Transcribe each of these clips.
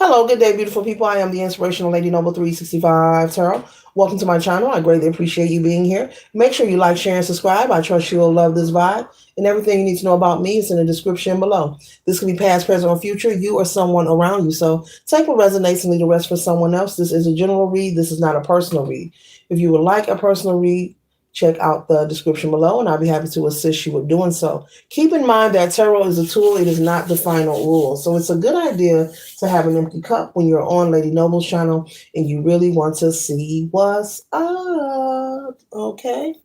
Hello, good day, beautiful people. I am the Inspirational Lady Noble 365 Tarot. Welcome to my channel. I greatly appreciate you being here. Make sure you like, share, and subscribe. I trust you will love this vibe. And everything you need to know about me is in the description below. This could be past, present, or future, you or someone around you. So take what resonates and leave the rest for someone else. This is a general read. This is not a personal read. If you would like a personal read, check out the description below, and I'll be happy to assist you with doing so. Keep in mind that tarot is a tool, it is not the final rule. So it's a good idea to have an empty cup when you're on Lady Noble's channel and you really want to see what's up. Okay?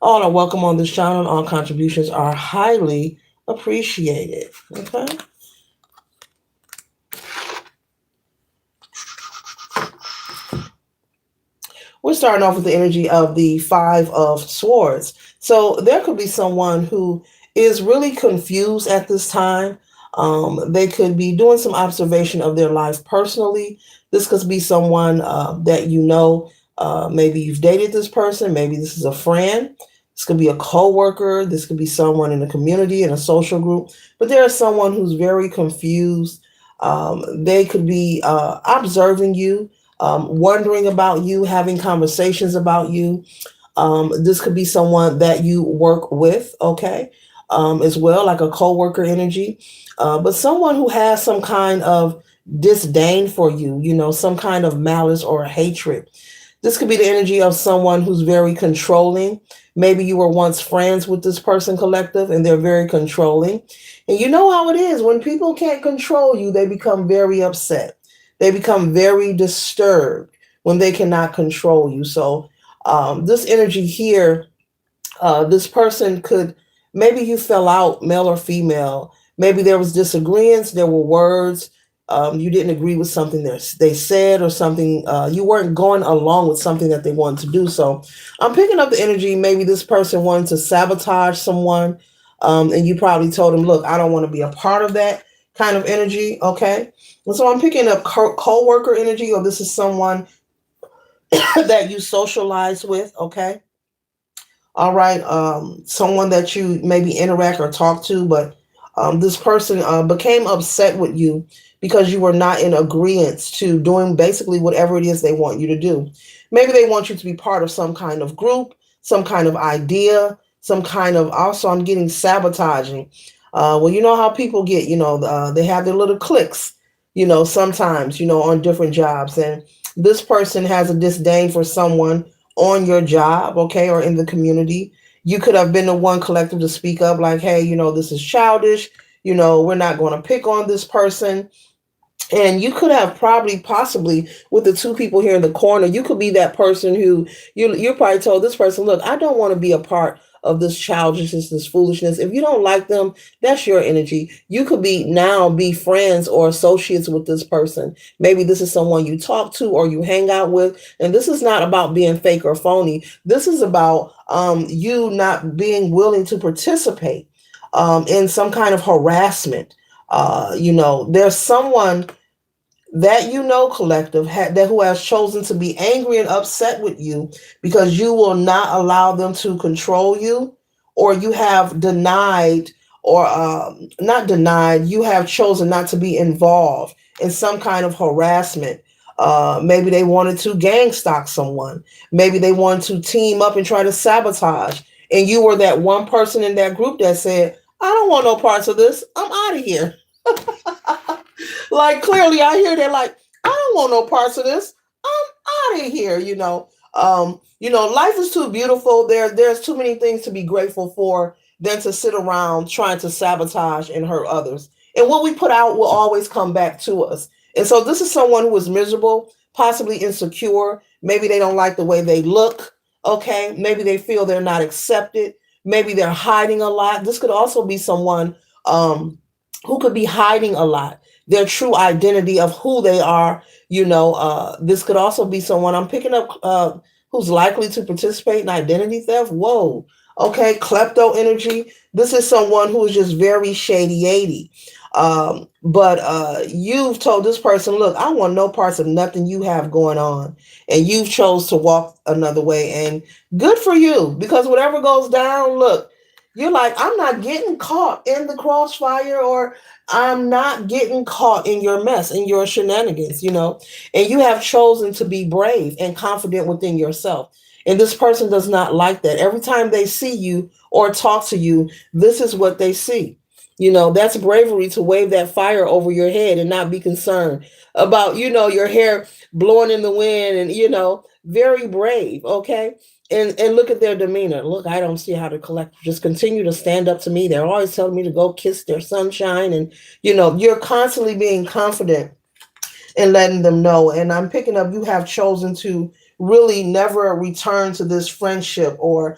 All are welcome on this channel, and all contributions are highly appreciated. Okay? We're starting off with the energy of the Five of Swords. So there could be someone who is really confused at this time. They could be doing some observation of their life personally. This could be someone that you know. Maybe you've dated this person. Maybe this is a friend. This could be a co-worker. This could be someone in a community, in a social group. But there is someone who's very confused. They could be observing you, wondering about you, having conversations about you. This could be someone that you work with, okay, as well, like a co-worker energy. But someone who has some kind of disdain for you, some kind of malice or hatred. This could be the energy of someone who's very controlling. Maybe you were once friends with this person, collective, and they're very controlling. And you know how it is. When people can't control you, they become very upset. They become very disturbed when they cannot control you. So this energy here, this person could, maybe you fell out, male or female. Maybe there was disagreements. There were words. You didn't agree with something they said, or something. You weren't going along with something that they wanted to do. So I'm picking up the energy. Maybe this person wanted to sabotage someone. And you probably told them, look, I don't want to be a part of that kind of energy. Okay. And so I'm picking up co-worker energy, or this is someone that you socialize with. Okay. All right. Someone that you maybe interact or talk to, but this person became upset with you because you were not in agreement to doing basically whatever it is they want you to do. Maybe they want you to be part of some kind of group, some kind of idea, some kind of, also I'm getting sabotaging. Well, you know how people get, they have their little cliques, sometimes, on different jobs. And this person has a disdain for someone on your job, okay, or in the community. You could have been the one, collective, to speak up like, hey, this is childish. We're not going to pick on this person. And you could have possibly, with the two people here in the corner, you could be that person who you probably told this person, look, I don't want to be a part of this childishness, this foolishness. If you don't like them, that's your energy. You could be friends or associates with this person. Maybe this is someone you talk to or you hang out with. And this is not about being fake or phony. This is about you not being willing to participate in some kind of harassment. There's someone that collective that who has chosen to be angry and upset with you because you will not allow them to control you, or you have denied, or not denied, you have chosen not to be involved in some kind of harassment. Maybe they wanted to gang stalk someone. Maybe they wanted to team up and try to sabotage, and you were that one person in that group that said, I don't want no parts of this, I'm out of here. Like, clearly I hear that, like, I don't want no parts of this, I'm out of here. Life is too beautiful. There's too many things to be grateful for than to sit around trying to sabotage and hurt others. And what we put out will always come back to us. And so this is someone who is miserable, possibly insecure. Maybe they don't like the way they look. Okay. Maybe they feel they're not accepted. Maybe they're hiding a lot. This could also be someone who could be hiding a lot, their true identity of who they are. This could also be someone I'm picking up who's likely to participate in identity theft. Whoa. Okay. Klepto energy. This is someone who is just very shady. But you've told this person, look, I want no parts of nothing you have going on. And you've chose to walk another way. And good for you, because whatever goes down, look, You're like, I'm not getting caught in the crossfire, or I'm not getting caught in your mess, in your shenanigans, and you have chosen to be brave and confident within yourself. And this person does not like that. Every time they see you or talk to you, this is what they see. That's bravery, to wave that fire over your head and not be concerned about, your hair blowing in the wind, and, very brave. Okay. And look at their demeanor. Look, I don't see how to collect. Just continue to stand up to me. They're always telling me to go kiss their sunshine. And, you're constantly being confident and letting them know. And I'm picking up, you have chosen to really never return to this friendship, or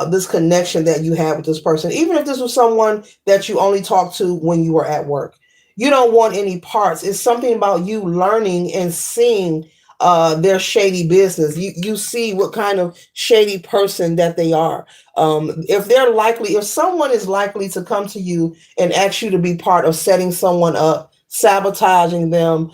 this connection that you have with this person. Even if this was someone that you only talked to when you were at work, you don't want any parts. It's something about you learning and seeing their shady business. You see what kind of shady person that they are. If someone is likely to come to you and ask you to be part of setting someone up, sabotaging them,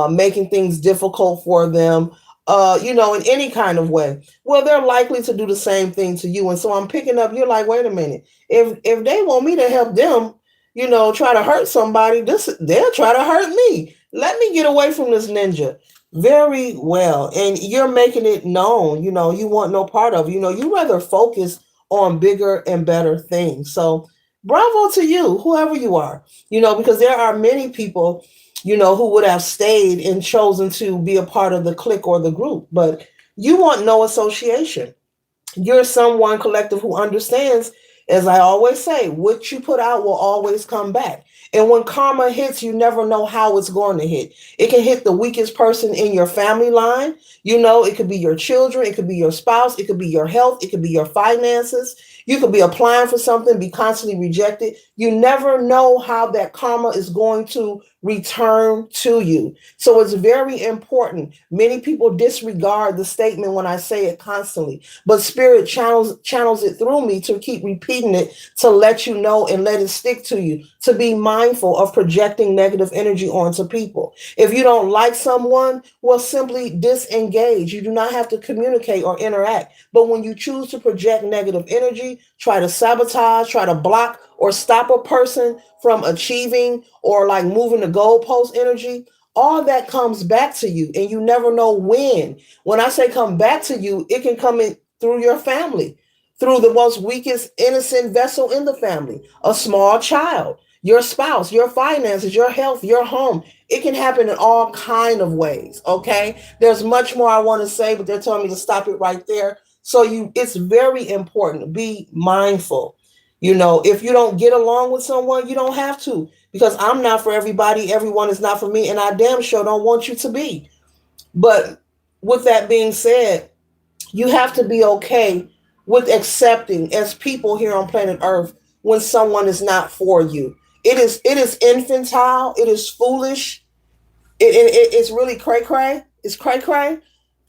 making things difficult for them, in any kind of way, well, they're likely to do the same thing to you. And so I'm picking up, you're like, wait a minute, if they want me to help them, try to hurt somebody, they'll try to hurt me. Let me get away from this ninja. Very well. And you're making it known, you want no part of, you rather focus on bigger and better things. So bravo to you, whoever you are, because there are many people, who would have stayed and chosen to be a part of the clique or the group, but you want no association. You're someone, collective, who understands, as I always say, what you put out will always come back. And when karma hits, you never know how it's going to hit. It can hit the weakest person in your family line. It could be your children, it could be your spouse, it could be your health, it could be your finances. You could be applying for something, be constantly rejected. You never know how that karma is going to return to you. So it's very important. Many people disregard the statement when I say it constantly, but spirit channels it through me to keep repeating it, to let you know and let it stick to you, to be mindful of projecting negative energy onto people. If you don't like someone, well, simply disengage. You do not have to communicate or interact. But when you choose to project negative energy, try to sabotage, try to block or stop a person from achieving, or like moving the goalpost energy, all that comes back to you, and you never know when. When I say come back to you, it can come in through your family, through the most weakest innocent vessel in the family, a small child, your spouse, your finances, your health, your home. It can happen in all kind of ways. Okay, there's much more I want to say, but they're telling me to stop it right there. So it's very important, be mindful. If you don't get along with someone, you don't have to, because I'm not for everybody, everyone is not for me, and I damn sure don't want you to be. But with that being said, you have to be okay with accepting, as people here on planet Earth, when someone is not for you. It is infantile, it is foolish, it's really cray cray. It's cray cray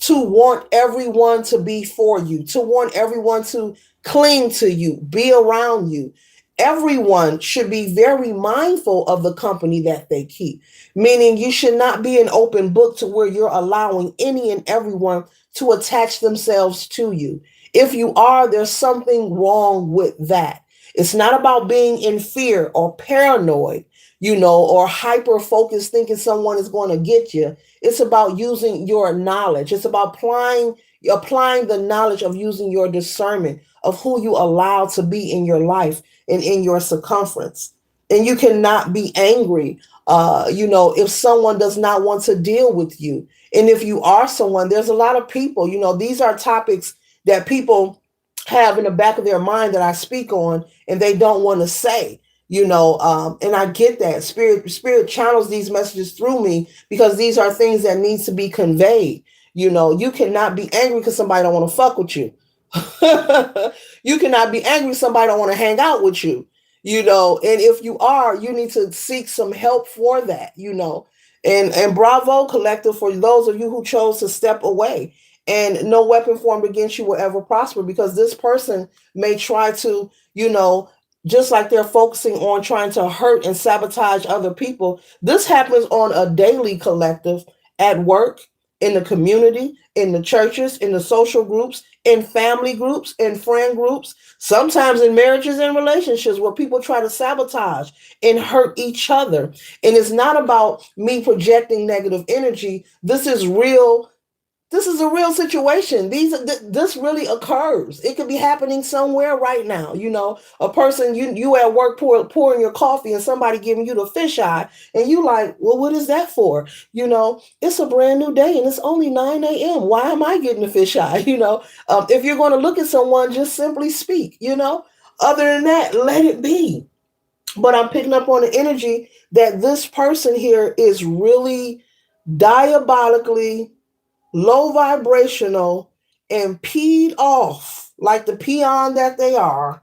to want everyone to be for you, to want everyone to cling to you, be around you. Everyone should be very mindful of the company that they keep, meaning you should not be an open book to where you're allowing any and everyone to attach themselves to you. If you are, there's something wrong with that. It's not about being in fear or paranoid, or hyper focused thinking someone is going to get you. It's about using your knowledge. It's about applying the knowledge of using your discernment of who you allow to be in your life and in your circumference. And you cannot be angry, if someone does not want to deal with you. And if you are someone, there's a lot of people, these are topics that people have in the back of their mind that I speak on, and they don't want to say, and I get that. Spirit channels these messages through me, because these are things that needs to be conveyed. You cannot be angry because somebody don't want to fuck with you. You cannot be angry if somebody don't want to hang out with you. And if you are, you need to seek some help for that. And bravo, collective, for those of you who chose to step away. And no weapon formed against you will ever prosper, because this person may try to, just like they're focusing on trying to hurt and sabotage other people. This happens on a daily, collective, at work, in the community, in the churches, in the social groups, in family groups, in friend groups, sometimes in marriages and relationships where people try to sabotage and hurt each other. And it's not about me projecting negative energy. This is a real situation. This really occurs. It could be happening somewhere right now. A person, you at work pouring your coffee and somebody giving you the fish eye, and you like, well, what is that for? It's a brand new day and it's only 9 a.m. Why am I getting the fish eye? If you're going to look at someone, just simply speak. Other than that, let it be. But I'm picking up on the energy that this person here is really diabolically low vibrational and peed off like the peon that they are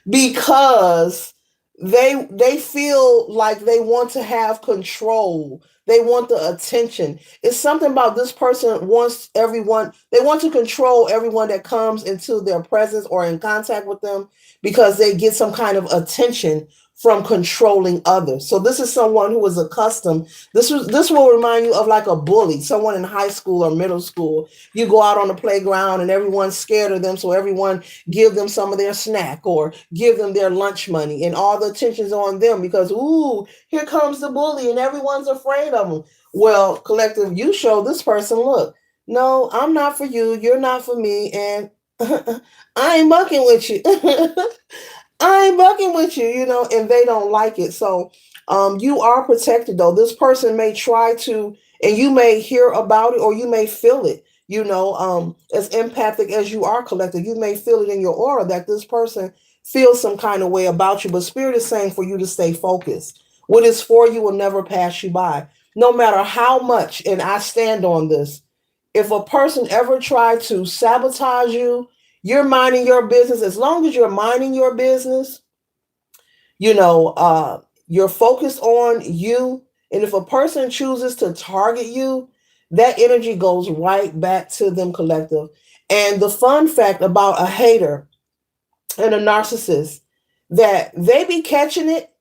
because they feel like they want to have control. They want the attention. It's something about this person wants everyone, they want to control everyone that comes into their presence or in contact with them because they get some kind of attention from controlling others. So this is someone who is accustomed. This will remind you of like a bully, someone in high school or middle school. You go out on the playground and everyone's scared of them, so everyone give them some of their snack or give them their lunch money, and all the attention's on them because, ooh, here comes the bully and everyone's afraid of them. Well, collective, you show this person, look, no, I'm not for you, you're not for me, and I ain't mucking with you. I ain't bucking with you, and they don't like it. So you are protected though. This person may try to, and you may hear about it or you may feel it, as empathic as you are, collective, you may feel it in your aura that this person feels some kind of way about you. But Spirit is saying for you to stay focused. What is for you will never pass you by. No matter how much, and I stand on this, if a person ever tried to sabotage you, you're minding your business. As long as you're minding your business, you know, uh, you're focused on you. And if a person chooses to target you, that energy goes right back to them, collective. And the fun fact about a hater and a narcissist, that they be catching it,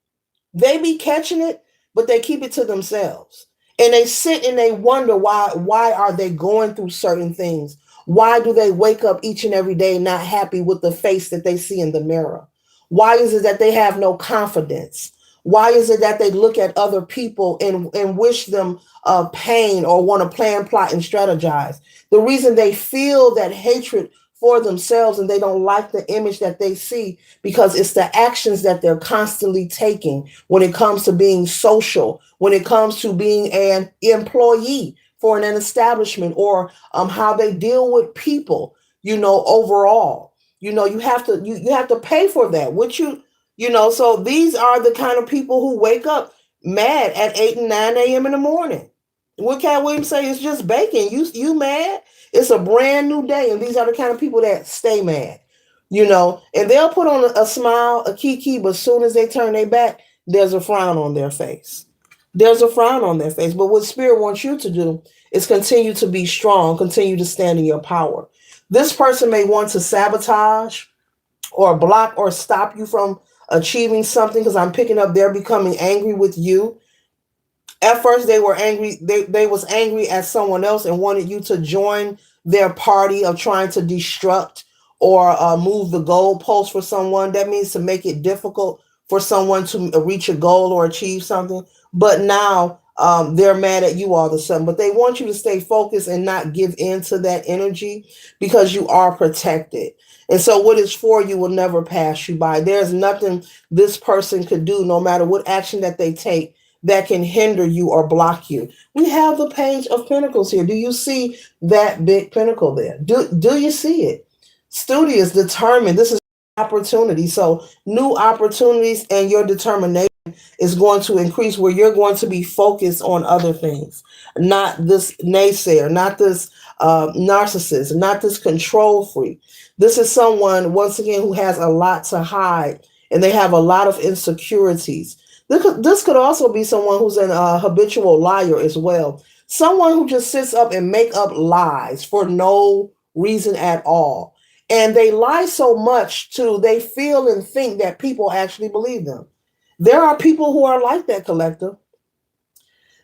but they keep it to themselves. And they sit and they wonder why are they going through certain things? Why do they wake up each and every day not happy with the face that they see in the mirror? Why is it that they have no confidence? Why is it that they look at other people and wish them pain or want to plan, plot, and strategize? The reason they feel that hatred for themselves and they don't like the image that they see because it's the actions that they're constantly taking when it comes to being social, when it comes to being an employee for an establishment, or how they deal with people, overall. You have to pay for that, which so these are the kind of people who wake up mad at 8 and 9 a.m. in the morning. What Cat Williams say? It's just bacon. You mad? It's a brand new day, and these are the kind of people that stay mad, and they'll put on a smile, a kiki, but as soon as they turn their back, there's a frown on their face. There's a frown on their face. But what Spirit wants you to do is continue to be strong, continue to stand in your power. This person may want to sabotage or block or stop you from achieving something because I'm picking up they're becoming angry with you. At first they were angry, they was angry at someone else and wanted you to join their party of trying to destruct or move the goalpost for someone. That means to make it difficult for someone to reach a goal or achieve something. But now they're mad at you all of a sudden. But they want you to stay focused and not give in to that energy because you are protected. And so what is for you will never pass you by. There's nothing this person could do, no matter what action that they take, that can hinder you or block you. We have the Page of Pentacles here. Do you see that big pentacle there? Do you see it? Studious, determined. This is opportunity. So new opportunities and your determination is going to increase where you're going to be focused on other things, not this naysayer, not this narcissist, not this control freak. This is someone, once again, who has a lot to hide and they have a lot of insecurities. This could also be someone who's an habitual liar as well. Someone who just sits up and make up lies for no reason at all. And they lie so much too, they feel and think that people actually believe them. There are people who are like that, collective.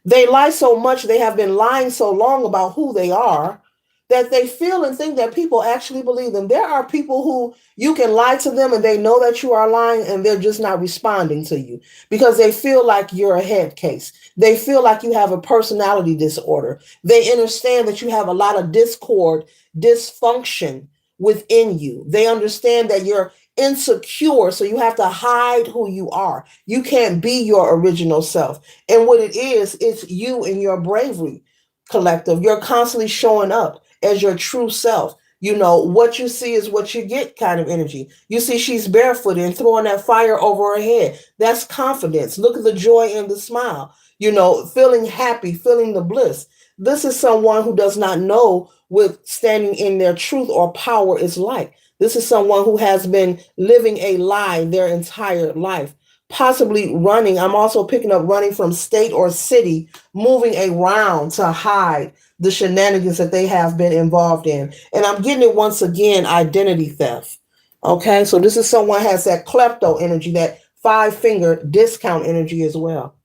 They lie so much, they have been lying so long about who they are, that they feel and think that people actually believe them. There are people who you can lie to them and they know that you are lying and they're just not responding to you because they feel like you're a head case. They feel like you have a personality disorder. They understand that you have a lot of discord, dysfunction within you. They understand that you're insecure, so you have to hide who you are. You can't be your original self. And what it is, it's you and your bravery collective. You're constantly showing up as your true self. You know, what you see is what you get kind of energy. You see, she's barefooted and throwing that fire over her head. That's confidence. Look at the joy and the smile. You know, feeling happy, feeling the bliss. This is someone who does not know what standing in their truth or power is like. This is someone who has been living a lie their entire life, possibly running. I'm also picking up running from state or city, moving around to hide the shenanigans that they have been involved in. And I'm getting it once again, identity theft. Okay, so this is someone has that klepto energy, that five finger discount energy as well.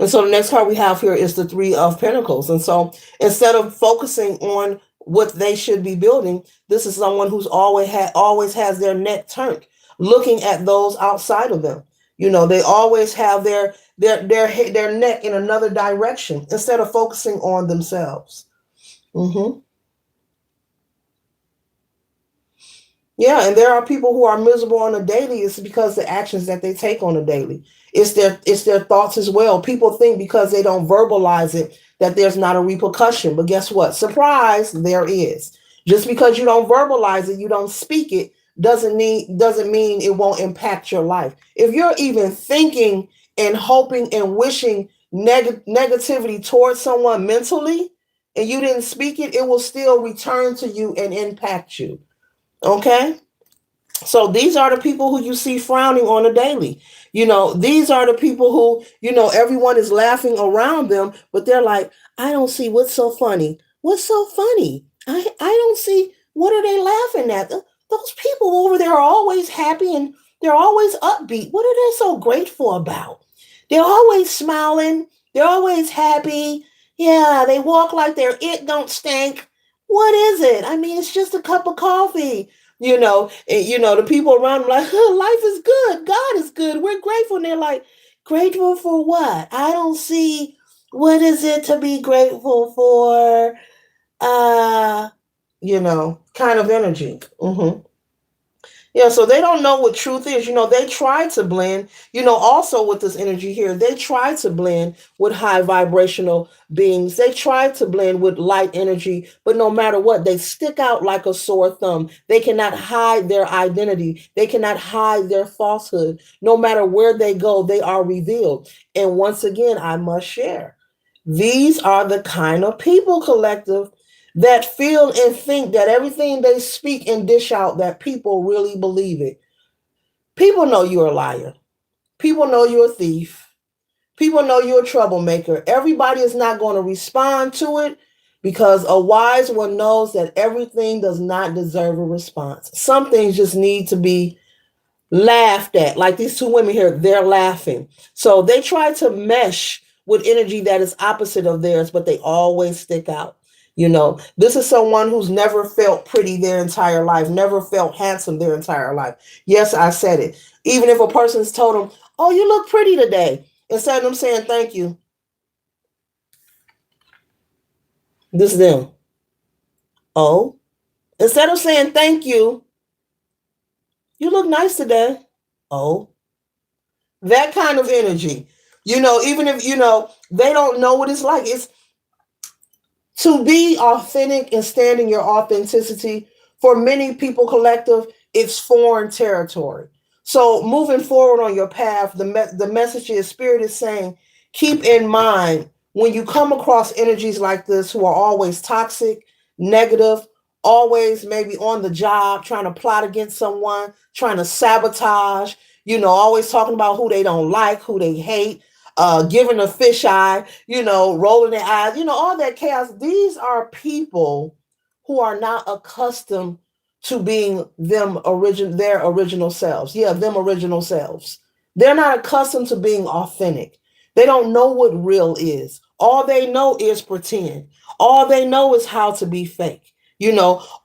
And so the next card we have here is the Three of Pentacles. And so instead of focusing on what they should be building, this is someone who's always has their neck turned, looking at those outside of them. You know, they always have their neck in another direction instead of focusing on themselves. Mm-hmm. Yeah, and there are people who are miserable on a daily. It's because the actions that they take on a daily. It's their thoughts as well. People think because they don't verbalize it that there's not a repercussion. But guess what? Surprise, there is. Just because you don't verbalize it, you don't speak it, doesn't mean it won't impact your life. If you're even thinking and hoping and wishing negativity towards someone mentally and you didn't speak it, it will still return to you and impact you. Okay. So these are the people who you see frowning on a daily. You know, these are the people who, everyone is laughing around them, but they're like, I don't see what's so funny. What's so funny? I don't see, what are they laughing at? Those people over there are always happy and they're always upbeat. What are they so grateful about? They're always smiling. They're always happy. Yeah, they walk like their it don't stink. What is it? I mean, it's just a cup of coffee. The people around them like, huh, life is good. God is good. We're grateful. And they're like, grateful for what? I don't see, what is it to be grateful for? Uh, kind of energy. Mm-hmm. Yeah, so they don't know what truth is. They try to blend, also with this energy here, they try to blend with high vibrational beings. They try to blend with light energy, but no matter what, they stick out like a sore thumb. They cannot hide their identity. They cannot hide their falsehood. No matter where they go, they are revealed. And once again, I must share. These are the kind of people, collective, that feel and think that everything they speak and dish out, that people really believe it. People know you're a liar. People know you're a thief. People know you're a troublemaker. Everybody is not going to respond to it because a wise one knows that everything does not deserve a response. Some things just need to be laughed at. Like these two women here, they're laughing. So they try to mesh with energy that is opposite of theirs, but they always stick out. This is someone who's never felt pretty their entire life, never felt handsome their entire life. Yes, I said it. Even if a person's told them, oh, you look pretty today, instead of them saying thank you, this is them. Oh, instead of saying thank you look nice today. Oh, that kind of energy. Even if, they don't know what it's like. It's to be authentic and stand in your authenticity. For many people, collective, it's foreign territory. So moving forward on your path, the message is spirit is saying, keep in mind when you come across energies like this who are always toxic, negative, always maybe on the job, trying to plot against someone, trying to sabotage, always talking about who they don't like, who they hate, giving a fisheye, rolling their eyes, all that chaos. These are people who are not accustomed to being their original selves. Yeah, them original selves. They're not accustomed to being authentic. They don't know what real is. All they know is pretend. All they know is how to be fake.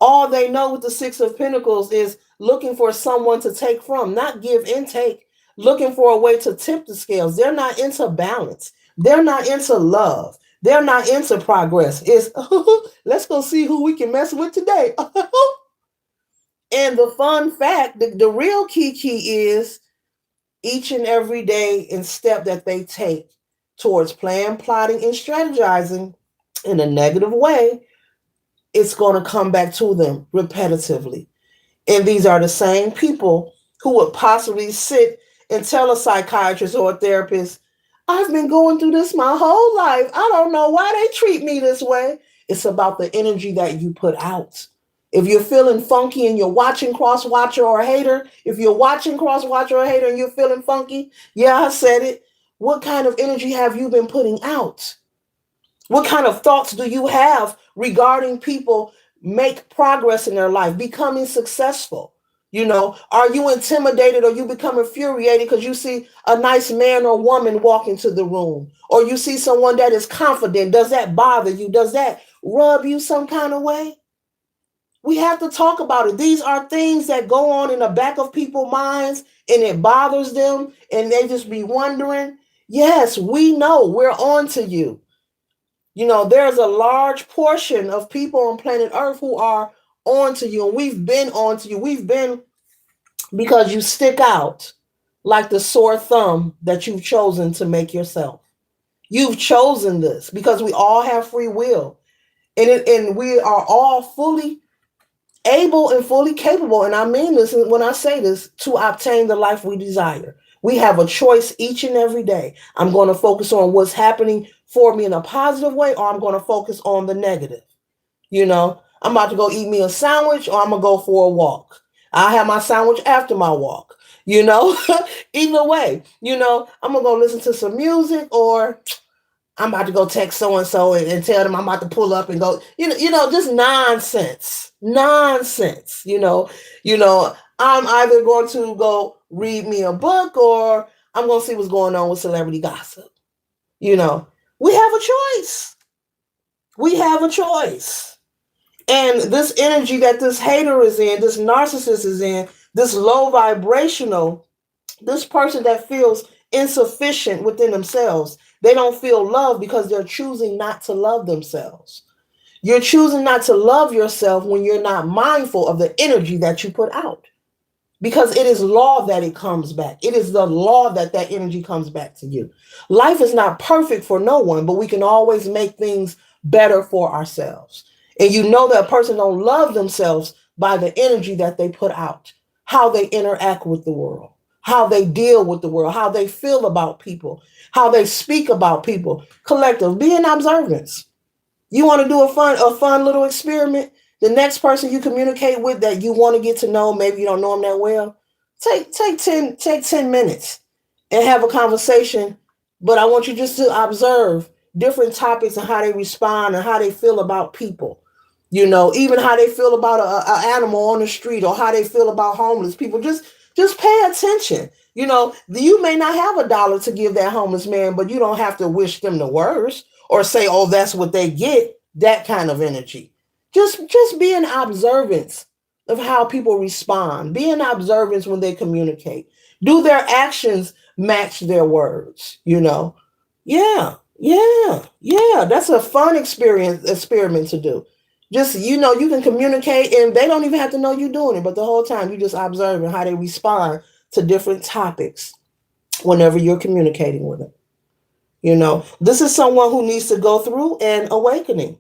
All they know with the Six of Pentacles is looking for someone to take from, not give and take, looking for a way to tip the scales. They're not into balance. They're not into love. They're not into progress. It's let's go see who we can mess with today. And the fun fact, the real key is each and every day and step that they take towards plan, plotting, and strategizing in a negative way, it's going to come back to them repetitively. And these are the same people who would possibly sit and tell a psychiatrist or a therapist, I've been going through this my whole life. I don't know why they treat me this way. It's about the energy that you put out. If you're feeling funky and you're watching cross watcher or a hater, if you're watching cross watcher or a hater and you're feeling funky, yeah, I said it. What kind of energy have you been putting out? What kind of thoughts do you have regarding people make progress in their life, becoming successful? Are you intimidated or you become infuriated because you see a nice man or woman walk into the room, or you see someone that is confident? Does that bother you? Does that rub you some kind of way? We have to talk about it. These are things that go on in the back of people's minds and it bothers them and they just be wondering. Yes, we know we're on to you. There's a large portion of people on planet Earth who are on to you, and we've been on to you. We've been because you stick out like the sore thumb that you've chosen to make yourself. You've chosen this because we all have free will, and we are all fully able and fully capable, and I mean this when I say this, to obtain the life we desire. We have a choice each and every day. I'm going to focus on what's happening for me in a positive way, or I'm going to focus on the negative. I'm about to go eat me a sandwich, or I'm going to go for a walk. I'll have my sandwich after my walk. Either way, I'm going to go listen to some music, or I'm about to go text so-and-so and tell them I'm about to pull up and go, just nonsense. I'm either going to go read me a book, or I'm going to see what's going on with celebrity gossip. We have a choice. We have a choice. And this energy that this hater is in, this narcissist is in, this low vibrational, this person that feels insufficient within themselves, they don't feel love because they're choosing not to love themselves. You're choosing not to love yourself when you're not mindful of the energy that you put out. Because it is law that it comes back. It is the law that energy comes back to you. Life is not perfect for no one, but we can always make things better for ourselves. And that a person don't love themselves by the energy that they put out, how they interact with the world, how they deal with the world, how they feel about people, how they speak about people. Collective, be in observance. You want to do a fun little experiment? The next person you communicate with that you want to get to know, maybe you don't know them that well, take 10 minutes and have a conversation. But I want you just to observe different topics and how they respond and how they feel about people. Even how they feel about an animal on the street, or how they feel about homeless people. Just pay attention. You may not have $1 to give that homeless man, but you don't have to wish them the worst or say, oh, that's what they get, that kind of energy. Just be in observance of how people respond. Be in observance when they communicate. Do their actions match their words? Yeah. That's a fun experiment to do. Just, you can communicate and they don't even have to know you're doing it, but the whole time you just observing how they respond to different topics whenever you're communicating with them. This is someone who needs to go through an awakening.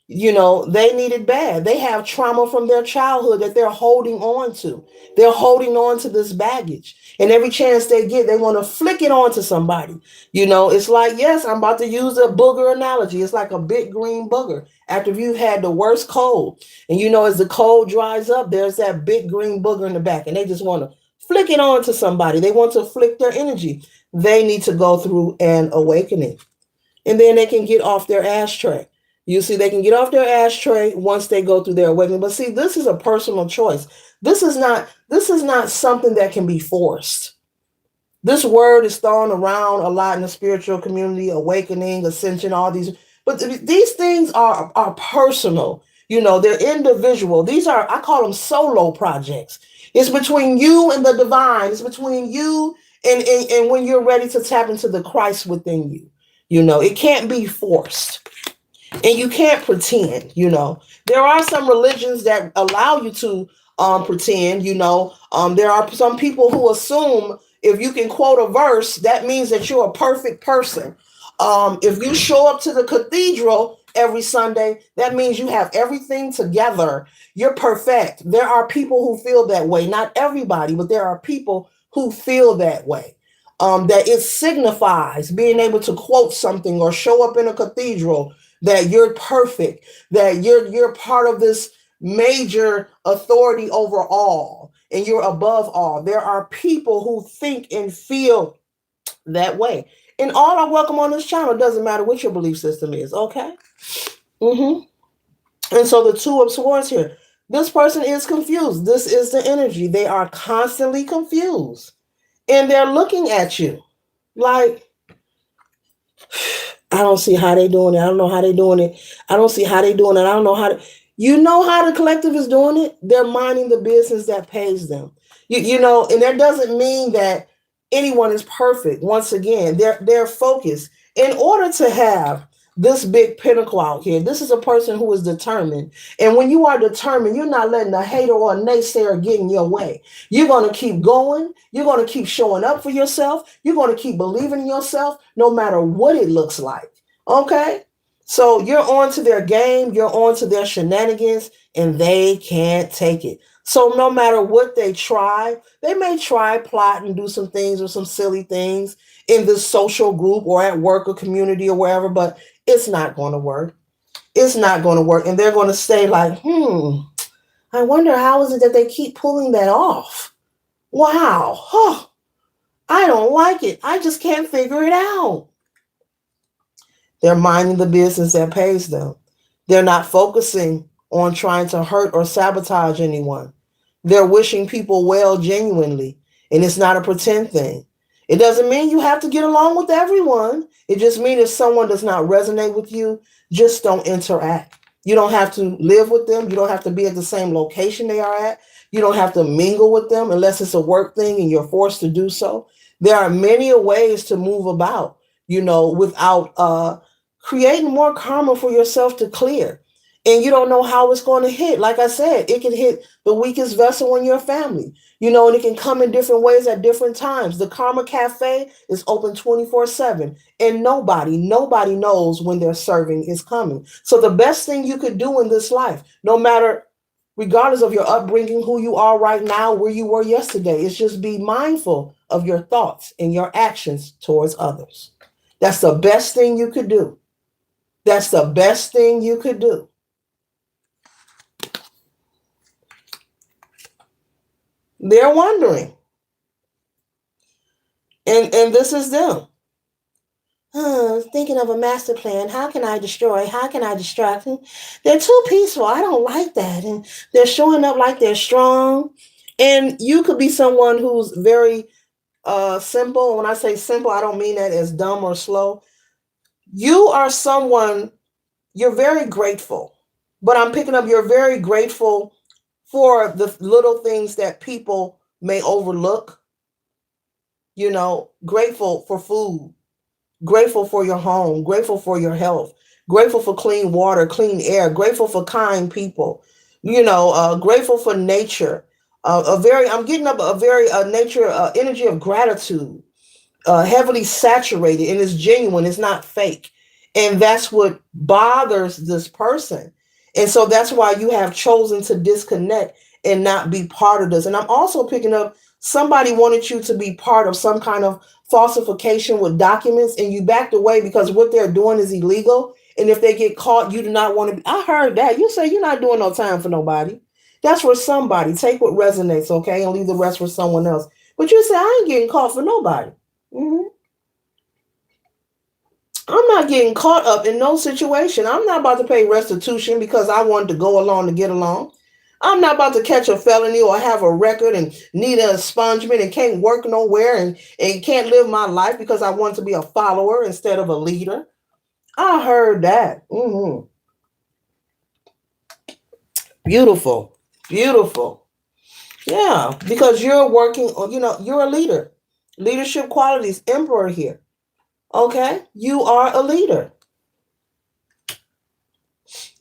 They need it bad. They have trauma from their childhood that they're holding on to. They're holding on to this baggage. And every chance they get, they want to flick it on to somebody. It's like, yes, I'm about to use a booger analogy. It's like a big green booger. After you've had the worst cold. And as the cold dries up, there's that big green booger in the back. And they just want to flick it on to somebody. They want to flick their energy. They need to go through an awakening. And then they can get off their ashtray. They can get off their ashtray once they go through their awakening. But see, this is a personal choice. This is not something that can be forced. This word is thrown around a lot in the spiritual community, awakening, ascension, all these. But these things are personal. They're individual. These are, I call them solo projects. It's between you and the divine. It's between you and when you're ready to tap into the Christ within you. It can't be forced and you can't pretend. There are some religions that allow you to pretend. There are some people who assume if you can quote a verse that means that you're a perfect person. If you show up to the cathedral every Sunday, that means you have everything together. You're perfect. There are people who feel that way. Not everybody, but there are people who feel that way. That it signifies being able to quote something or show up in a cathedral, that you're perfect, that you're part of this major authority over all, and you're above all. There are people who think and feel that way. And all are welcome on this channel. It doesn't matter what your belief system is, okay? Mm-hmm. And so the Two of Swords here. This person is confused. This is the energy. They are constantly confused. And they're looking at you like, I don't see how they doing it. I don't know how they doing it. I don't see how they doing it. I don't know how to. You know how the collective is doing it? They're minding the business that pays them. And that doesn't mean that anyone is perfect. Once again, they're focused. In order to have this big pinnacle out here, this is a person who is determined. And when you are determined, you're not letting a hater or a naysayer get in your way. You're going to keep going. You're going to keep showing up for yourself. You're going to keep believing in yourself no matter what it looks like. Okay? So you're on to their game, you're on to their shenanigans, and they can't take it. So no matter what they may try plot and do some things or some silly things in this social group or at work or community or wherever, but it's not going to work. It's not going to work. And they're going to stay like, I wonder how is it that they keep pulling that off? Wow. Huh. I don't like it. I just can't figure it out. They're minding the business that pays them. They're not focusing on trying to hurt or sabotage anyone. They're wishing people well genuinely, and it's not a pretend thing. It doesn't mean you have to get along with everyone. It just means if someone does not resonate with you, just don't interact. You don't have to live with them. You don't have to be at the same location they are at. You don't have to mingle with them unless it's a work thing and you're forced to do so. There are many ways to move about, without creating more karma for yourself to clear. And you don't know how it's going to hit. Like I said, it can hit the weakest vessel in your family, and it can come in different ways at different times. The Karma Cafe is open 24/7, and nobody knows when their serving is coming. So the best thing you could do in this life, no matter, regardless of your upbringing, who you are right now, where you were yesterday, is just be mindful of your thoughts and your actions towards others. That's the best thing you could do. That's the best thing you could do. They're wondering. And this is them. Thinking of a master plan. How can I destroy? How can I distract? They're too peaceful. I don't like that. And they're showing up like they're strong. And you could be someone who's very simple. When I say simple, I don't mean that as dumb or slow. You are someone, you're very grateful. But I'm picking up, you're very grateful for the little things that people may overlook. Grateful for food, grateful for your home, grateful for your health, grateful for clean water, clean air, grateful for kind people, grateful for nature. I'm getting up a very nature energy of gratitude, heavily saturated, and it's genuine, it's not fake. And that's what bothers this person. And so that's why you have chosen to disconnect and not be part of this. And I'm also picking up somebody wanted you to be part of some kind of falsification with documents, and you backed away because what they're doing is illegal. And if they get caught, you do not want to be. I heard that. You say you're not doing no time for nobody. That's for somebody. Take what resonates, okay, and leave the rest for someone else. But you say, I ain't getting caught for nobody. Mm-hmm. I'm not getting caught up in no situation. I'm not about to pay restitution because I wanted to go along to get along. I'm not about to catch a felony or have a record and need an expungement and can't work nowhere and can't live my life because I want to be a follower instead of a leader. I heard that. Beautiful. Beautiful. Yeah, because you're working, you're a leader. Leadership qualities, emperor here. Okay? You are a leader.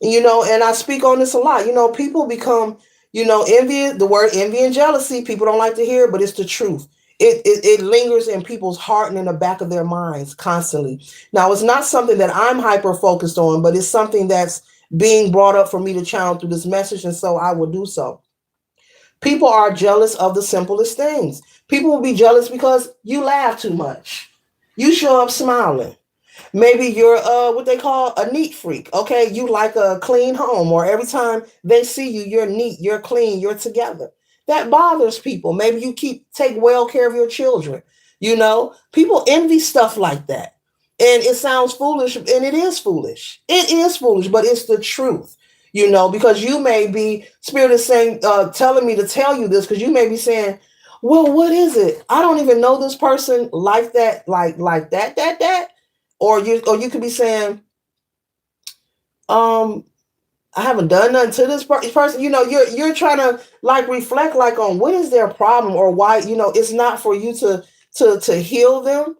And I speak on this a lot. People become, envy, the word envy and jealousy, people don't like to hear it, but it's the truth. It lingers in people's heart and in the back of their minds constantly. Now, it's not something that I'm hyper focused on, but it's something that's being brought up for me to channel through this message, and so I will do so. People are jealous of the simplest things. People will be jealous because you laugh too much. You show up smiling. Maybe you're what they call a neat freak. Okay, you like a clean home, or every time they see you, you're neat, you're clean, you're together. That bothers people. Maybe you take well care of your children. People envy stuff like that. And it sounds foolish, and it is foolish. It is foolish, but it's the truth. Because you may be, Spirit is saying, telling me to tell you this, because you may be saying, well, what is it? I don't even know this person like that, like that. Or you could be saying, I haven't done nothing to this person. You're trying to like reflect like on what is their problem or why. It's not for you to heal them.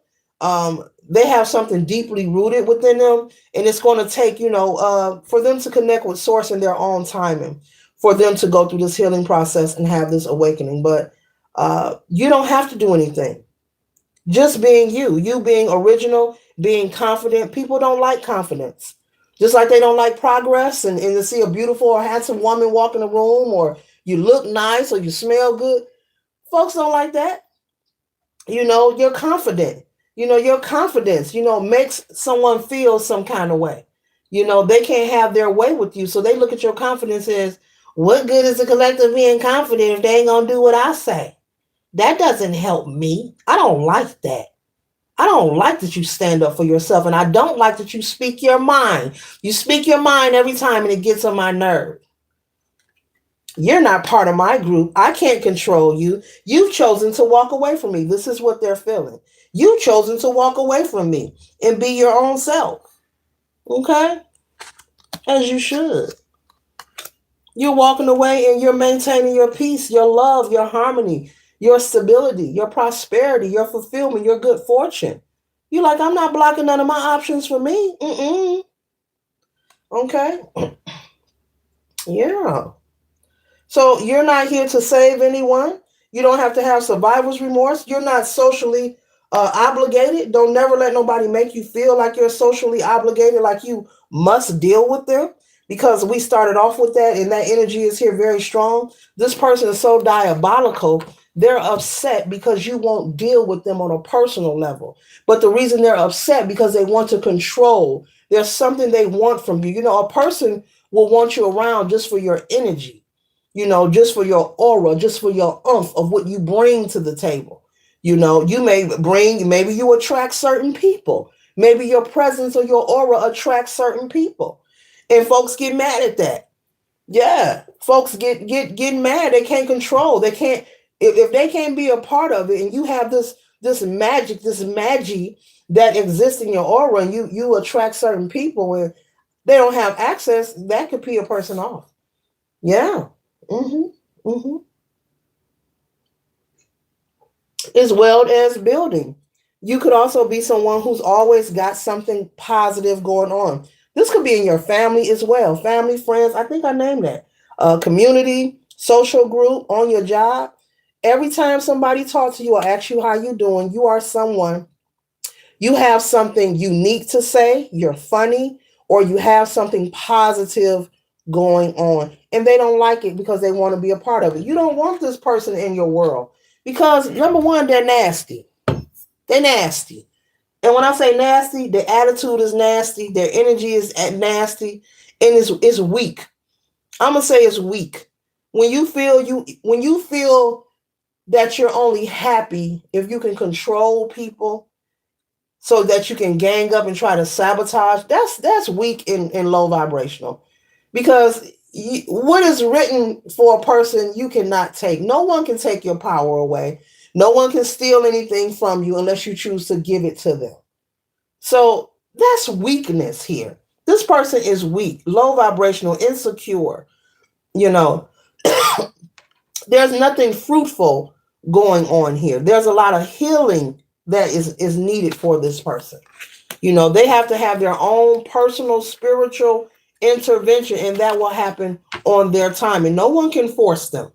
They have something deeply rooted within them, and it's going to take for them to connect with Source in their own timing, for them to go through this healing process and have this awakening. But you don't have to do anything. Just being you being original, being confident. People don't like confidence. Just like they don't like progress and to see a beautiful or handsome woman walk in the room, or you look nice or you smell good. Folks don't like that. You're confident. Your confidence, makes someone feel some kind of way. They can't have their way with you. So they look at your confidence as, what good is the collective being confident if they ain't gonna do what I say? That doesn't help me. I don't like that. I don't like that you stand up for yourself, and I don't like that you speak your mind. You speak your mind every time, and it gets on my nerve. You're not part of my group. I can't control you. You've chosen to walk away from me. This is what they're feeling. You've chosen to walk away from me and be your own self. Okay? As you should. You're walking away and you're maintaining your peace, your love, your harmony, your stability, your prosperity, your fulfillment, your good fortune. You're like, I'm not blocking none of my options for me. Okay? Yeah. So you're not here to save anyone. You don't have to have survivor's remorse. You're not socially obligated. Don't never let nobody make you feel like you're socially obligated, like you must deal with them, because we started off with that and that energy is here very strong. This person is so diabolical. They're upset because you won't deal with them on a personal level. But the reason they're upset because they want to control. There's something they want from you. A person will want you around just for your energy, just for your aura, just for your oomph of what you bring to the table. You may bring, maybe you attract certain people. Maybe your presence or your aura attracts certain people. And folks get mad at that. Yeah. Folks get mad. They can't control. They can't, if they can't be a part of it, and you have this magic, this magi that exists in your aura, and you attract certain people and they don't have access, that could pee a person off. Yeah. Mm-hmm. As well as building. You could also be someone who's always got something positive going on. This could be in your family as well. Family, friends, I think I named that. Community, social group, on your job. Every time somebody talks to you or asks you how you doing, you are someone, you have something unique to say, you're funny, or you have something positive going on. And they don't like it because they want to be a part of it. You don't want this person in your world because, number one, they're nasty. They're nasty. And when I say nasty, their attitude is nasty, their energy is nasty, and it's weak. I'm gonna say it's weak. When you feel that you're only happy if you can control people so that you can gang up and try to sabotage, that's weak and low vibrational. Because what is written for a person you cannot take. No one can take your power away. No one can steal anything from you unless you choose to give it to them. So that's weakness here. This person is weak, low vibrational, insecure. You know, there's nothing fruitful going on here. There's a lot of healing that is needed for this person. They have to have their own personal spiritual intervention, and that will happen on their time. And no one can force them.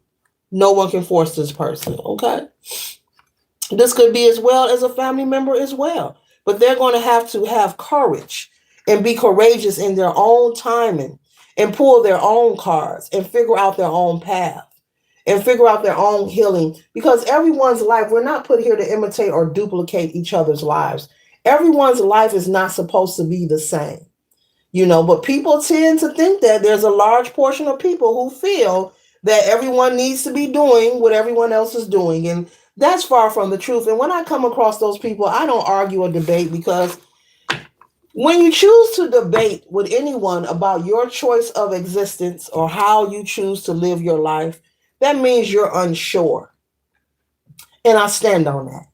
No one can force this person. Okay. This could be as well as a family member as well. But they're going to have courage and be courageous in their own timing and pull their own cards and figure out their own path and figure out their own healing, because everyone's life, we're not put here to imitate or duplicate each other's lives. Everyone's life is not supposed to be the same, but people tend to think that there's a large portion of people who feel that everyone needs to be doing what everyone else is doing. And that's far from the truth. And when I come across those people, I don't argue or debate, because when you choose to debate with anyone about your choice of existence or how you choose to live your life, that means you're unsure. And I stand on that.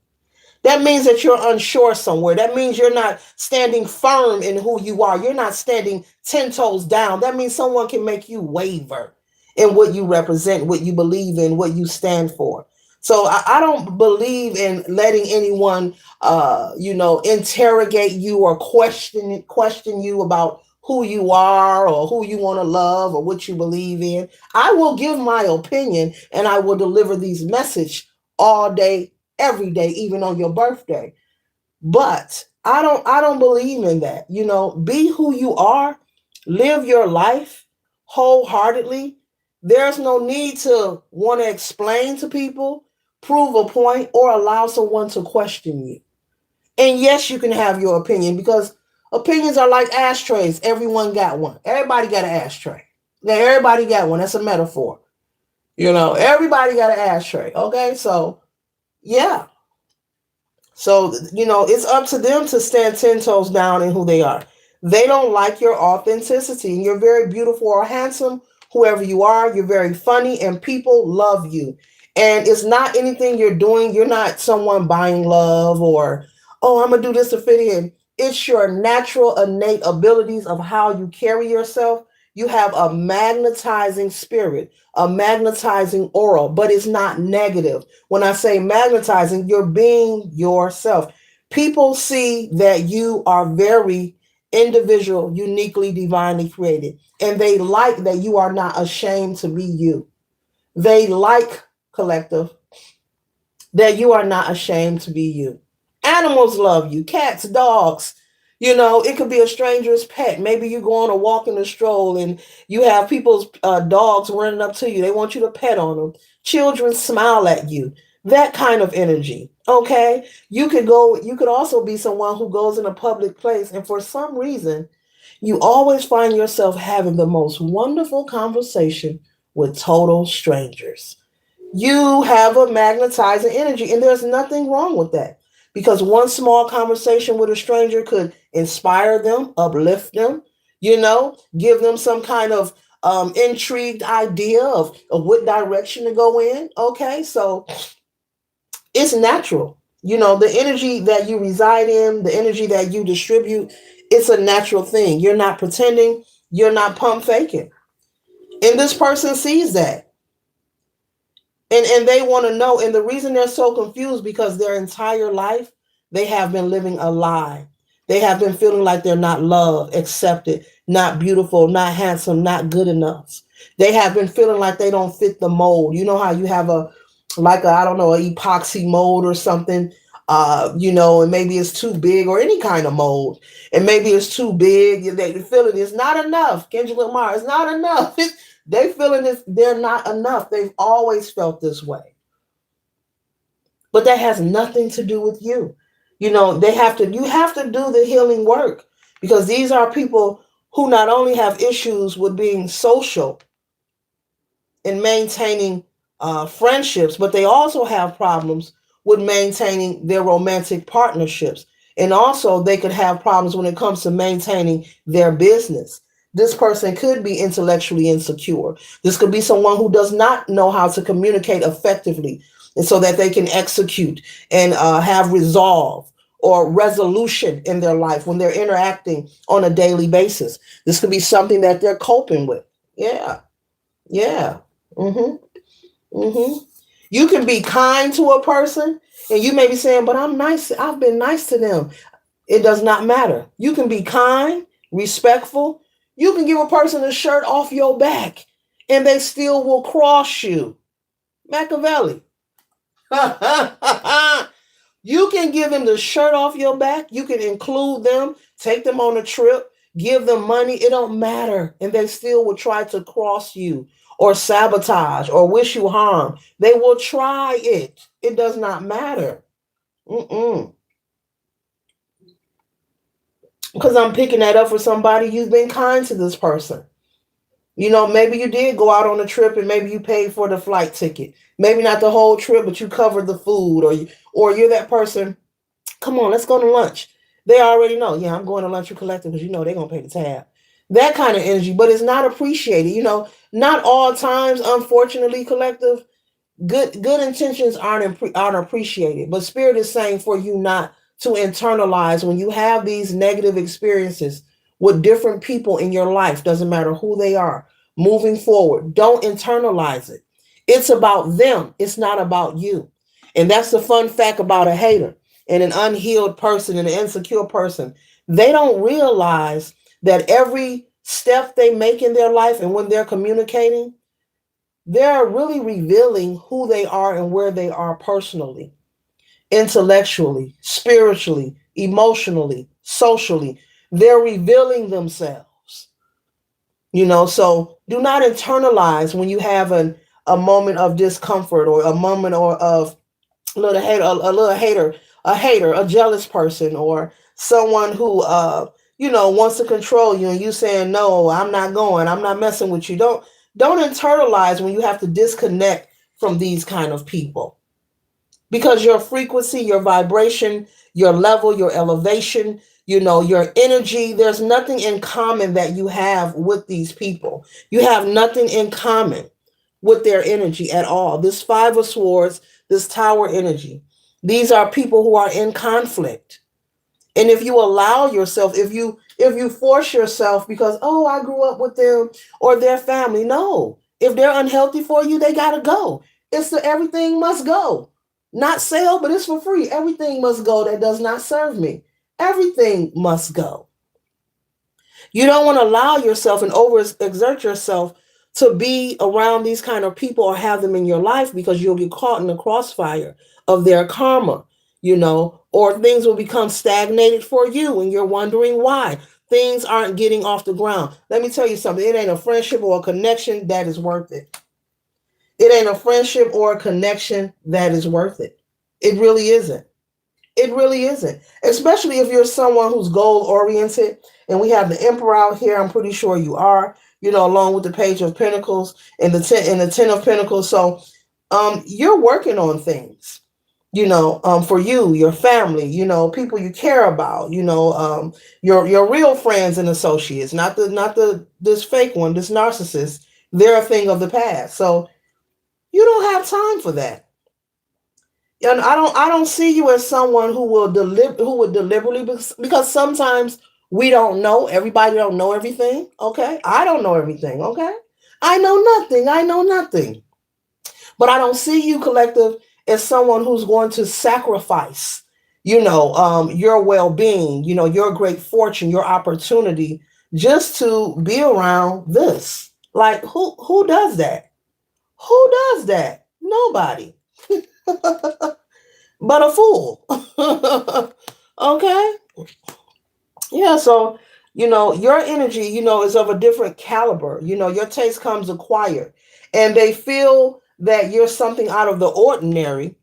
That means that you're unsure somewhere. That means you're not standing firm in who you are. You're not standing 10 toes down. That means someone can make you waver in what you represent, what you believe in, what you stand for. So I don't believe in letting anyone, interrogate you or question you about who you are or who you want to love or what you believe in. I will give my opinion, and I will deliver these messages all day, every day, even on your birthday. But I don't believe in that. Be who you are, live your life wholeheartedly. There's no need to want to explain to people, prove a point, or allow someone to question you. And yes, you can have your opinion, because opinions are like ashtrays. Everyone got one. Everybody got an ashtray. Yeah, everybody got one. That's a metaphor. Everybody got an ashtray. Okay, so yeah. So, it's up to them to stand 10 toes down in who they are. They don't like your authenticity. And you're very beautiful or handsome, whoever you are. You're very funny, and people love you. And it's not anything you're doing. You're not someone buying love or, oh, I'm going to do this to fit in. It's your natural, innate abilities of how you carry yourself. You have a magnetizing spirit, a magnetizing aura, but it's not negative. When I say magnetizing, you're being yourself. People see that you are very individual, uniquely, divinely created, and they like that you are not ashamed to be you. They like, collective, that you are not ashamed to be you. Animals love you, cats, dogs. It could be a stranger's pet. Maybe you go on a walk in a stroll and you have people's dogs running up to you. They want you to pet on them. Children smile at you. That kind of energy. Okay. You could also be someone who goes in a public place, and for some reason, you always find yourself having the most wonderful conversation with total strangers. You have a magnetizing energy, and there's nothing wrong with that, because one small conversation with a stranger could inspire them, uplift them, give them some kind of intrigued idea of what direction to go in. Okay, so it's natural. The energy that you reside in, the energy that you distribute, it's a natural thing. You're not pretending, you're not pump faking. And this person sees that. And they want to know. And the reason they're so confused, because their entire life, they have been living a lie. They have been feeling like they're not loved, accepted, not beautiful, not handsome, not good enough. They have been feeling like they don't fit the mold. You know how you have I don't know, an epoxy mold or something, and maybe it's too big, or any kind of mold. And maybe it's too big. They feel it's not enough. Kendrick Lamar, it's not enough. They feeling this, they're not enough. They've always felt this way. But that has nothing to do with you. You have to do the healing work, because these are people who not only have issues with being social and maintaining friendships, but they also have problems with maintaining their romantic partnerships. And also they could have problems when it comes to maintaining their business. This person could be intellectually insecure. This could be someone who does not know how to communicate effectively, and so that they can execute and have resolve or resolution in their life when they're interacting on a daily basis. This could be something that they're coping with. Yeah, yeah. Mm-hmm. Mm-hmm. You can be kind to a person, and you may be saying, "But I'm nice. I've been nice to them." It does not matter. You can be kind, respectful. You can give a person a shirt off your back, and they still will cross you. Machiavelli. You can give them the shirt off your back. You can include them, take them on a trip, give them money. It don't matter. And they still will try to cross you or sabotage or wish you harm. They will try it. It does not matter. Mm-mm. Because I'm picking that up for somebody. You've been kind to this person. Maybe you did go out on a trip and maybe you paid for the flight ticket. Maybe not the whole trip, but you covered the food, or you're that person. Come on, let's go to lunch. They already know. Yeah, I'm going to lunch with Collective because they're gonna pay the tab. That kind of energy, but it's not appreciated. Not all times, unfortunately, Collective. Good intentions aren't appreciated, but Spirit is saying for you not to internalize when you have these negative experiences with different people in your life. Doesn't matter who they are. Moving forward, don't internalize it. It's about them. It's not about you. And that's the fun fact about a hater and an unhealed person and an insecure person. They don't realize that every step they make in their life and when they're communicating, they're really revealing who they are and where they are personally, intellectually, spiritually, emotionally, socially. They're revealing themselves. So do not internalize when you have a moment of discomfort or a moment of a jealous person, or someone who wants to control you, and you saying, no, I'm not going, I'm not messing with you. Don't internalize when you have to disconnect from these kind of people, because your frequency, your vibration, your level, your elevation, your energy, there's nothing in common that you have with these people. You have nothing in common with their energy at all. This Five of Swords, this Tower energy, these are people who are in conflict. And if you allow yourself, if you force yourself because, oh, I grew up with them or their family, no. If they're unhealthy for you, they gotta go. It's the everything must go. Not sale, but it's for free. Everything must go that does not serve me. Everything must go. You don't want to allow yourself and overexert yourself to be around these kind of people or have them in your life, because you'll get caught in the crossfire of their karma, or things will become stagnated for you and you're wondering why things aren't getting off the ground. Let me tell you something. It ain't a friendship or a connection that is worth it. It ain't a friendship or a connection that is worth it. It really isn't. It really isn't. Especially if you're someone who's goal oriented. And we have the Emperor out here. I'm pretty sure you are, along with the Page of Pentacles and the Ten of Pentacles. So you're working on things, for you, your family, people you care about, your real friends and associates, not the this fake one, this narcissist. They're a thing of the past. So you don't have time for that. And I don't see you as someone who would deliberately, because sometimes we don't know. Everybody don't know everything. Okay. I don't know everything. Okay. I know nothing. I know nothing. But I don't see you, Collective, as someone who's going to sacrifice, your well-being, your great fortune, your opportunity, just to be around this. Like, who does that? Who does that? Nobody. But a fool. Okay. Yeah. So, your energy, is of a different caliber. Your taste comes acquired, and they feel that you're something out of the ordinary.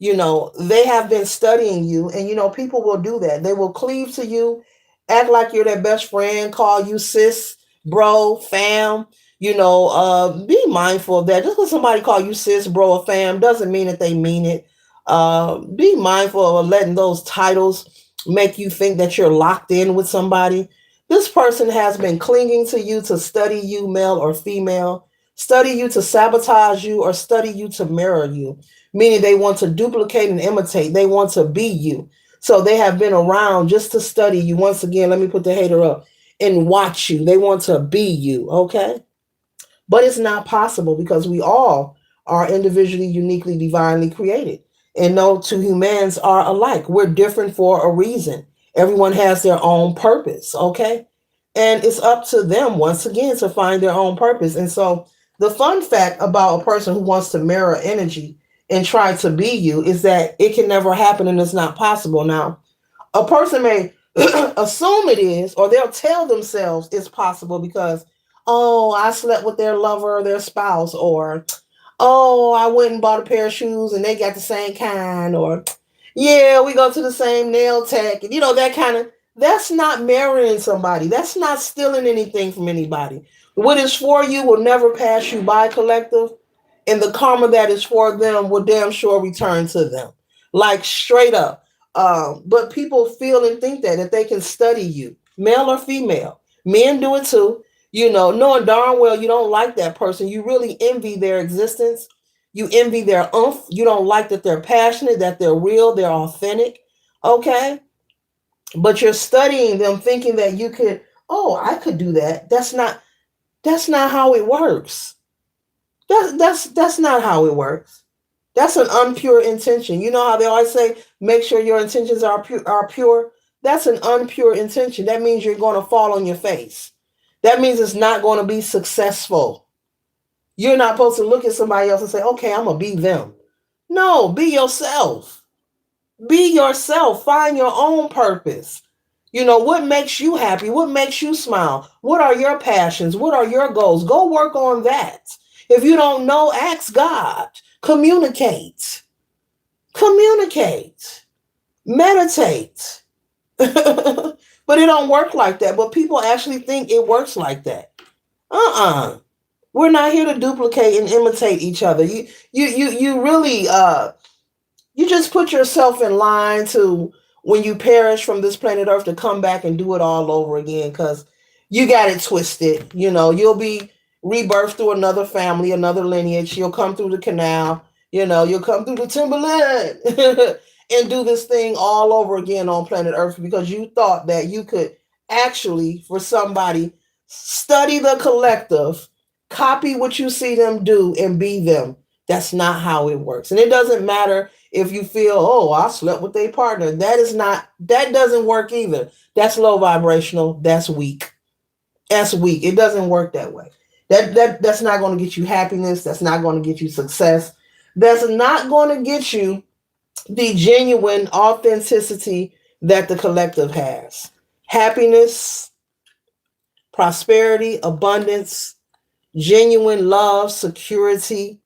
They have been studying you, and, people will do that. They will cleave to you, act like you're their best friend, call you sis, bro, fam. Be mindful of that. Just because somebody call you sis, bro, or fam doesn't mean that they mean it. Be mindful of letting those titles make you think that you're locked in with somebody. This person has been clinging to you to study you, male or female, study you to sabotage you, or study you to mirror you, meaning they want to duplicate and imitate. They want to be you. So they have been around just to study you. Once again, let me put the hater up and watch you. They want to be you, okay? But it's not possible because we all are individually, uniquely, divinely created. And no two humans are alike. We're different for a reason. Everyone has their own purpose, okay? And it's up to them, once again, to find their own purpose. And so, the fun fact about a person who wants to mirror energy and try to be you is that it can never happen and it's not possible. Now, a person may assume it is, or they'll tell themselves it's possible because, oh, I slept with their lover or their spouse, or oh, I went and bought a pair of shoes and they got the same kind, or yeah, we go to the same nail tech, and that kind of. That's not marrying somebody. That's not stealing anything from anybody. What is for you will never pass you by, collective, and the karma that is for them will damn sure return to them, like straight up. But people feel and think that they can study you, male or female. Men do it too. Knowing darn well you don't like that person. You really envy their existence. You envy their oomph. You don't like that they're passionate, that they're real, they're authentic. Okay, but you're studying them, thinking that you could. Oh, I could do that. That's not. That's not how it works. That's not how it works. That's an unpure intention. You know how they always say, make sure your intentions are pure. Are pure. That's an unpure intention. That means you're going to fall on your face. That means it's not going to be successful. You're not supposed to look at somebody else and say, okay, I'm going to be them. No, be yourself. Be yourself. Find your own purpose. What makes you happy? What makes you smile? What are your passions? What are your goals? Go work on that. If you don't know, ask God. Communicate. Communicate. Meditate. But it don't work like that. But people actually think it works like that. We're not here to duplicate and imitate each other. You really you just put yourself in line to, when you perish from this planet Earth, to come back and do it all over again, because you got it twisted. You'll be rebirthed through another family, another lineage. You'll come through the canal. You'll come through the timberland and do this thing all over again on planet Earth because you thought that you could actually, for somebody, study the collective, copy what you see them do, and be them. That's not how it works. And it doesn't matter if you feel, oh, I slept with a partner. That doesn't work either. That's low vibrational. That's weak. That's weak. It doesn't work that way. That's not going to get you happiness. That's not going to get you success. That's not going to get you the genuine authenticity that the collective has. Happiness, prosperity, abundance, genuine love, security,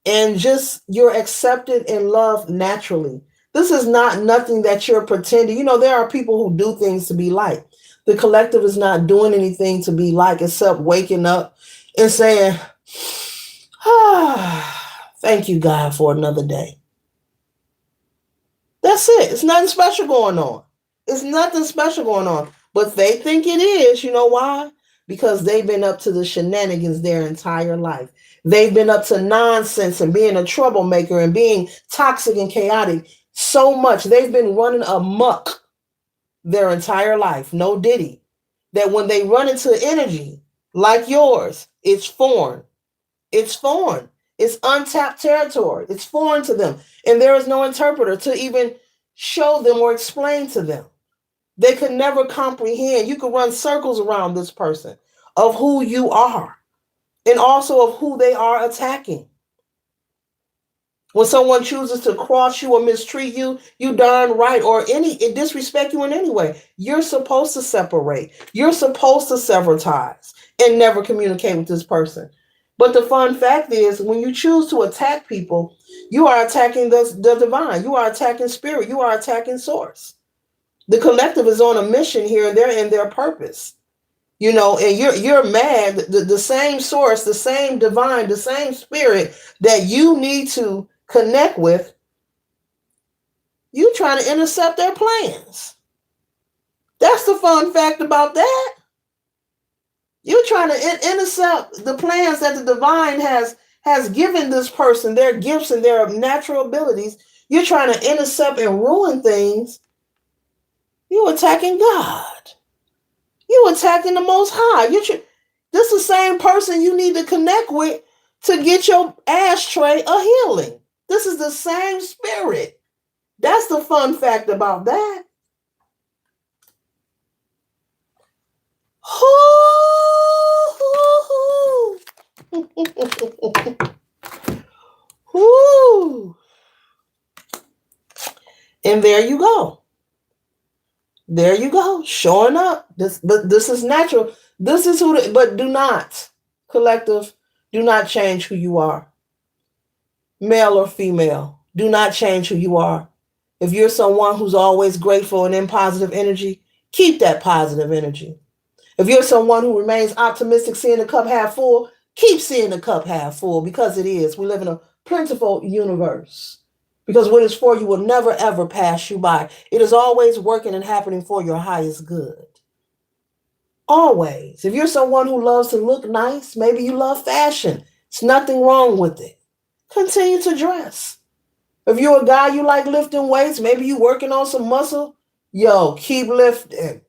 and just you're accepted and loved naturally. This is not nothing that you're pretending. There are people who do things to be liked. The collective is not doing anything to be liked except waking up and saying, thank you, God, for another day. That's it. It's nothing special going on. It's nothing special going on. But they think it is. You know why? Because they've been up to the shenanigans their entire life. They've been up to nonsense and being a troublemaker and being toxic and chaotic so much. They've been running amok their entire life. No diddy. That when they run into energy like yours, it's foreign. It's foreign. It's untapped territory. It's foreign to them. And there is no interpreter to even show them or explain to them. They could never comprehend. You could run circles around this person of who you are and also of who they are attacking. When someone chooses to cross you or mistreat you, you darn right, or disrespect you in any way, you're supposed to separate. You're supposed to sever ties and never communicate with this person. But the fun fact is, when you choose to attack people, you are attacking the divine. You are attacking spirit. You are attacking source. The collective is on a mission here, and they're in their purpose. And you're mad. The same source, the same divine, the same spirit that you need to connect with, you trying to intercept their plans. That's the fun fact about that. You're trying to intercept the plans that the divine has given this person, their gifts and their natural abilities. You're trying to intercept and ruin things. You're attacking God. You're attacking the Most High. This is the same person you need to connect with to get your ashtray a healing. This is the same spirit. That's the fun fact about that. And there you go. There you go. Showing up. But this is natural. This is but do not, collective, do not change who you are. Male or female. Do not change who you are. If you're someone who's always grateful and in positive energy, keep that positive energy. If you're someone who remains optimistic, seeing the cup half full, keep seeing the cup half full, because it is. We live in a plentiful universe. Because what is for you will never ever pass you by. It is always working and happening for your highest good. Always. If you're someone who loves to look nice, maybe you love fashion, there's nothing wrong with it. Continue to dress. If you're a guy, you like lifting weights, maybe you working on some muscle, yo, keep lifting.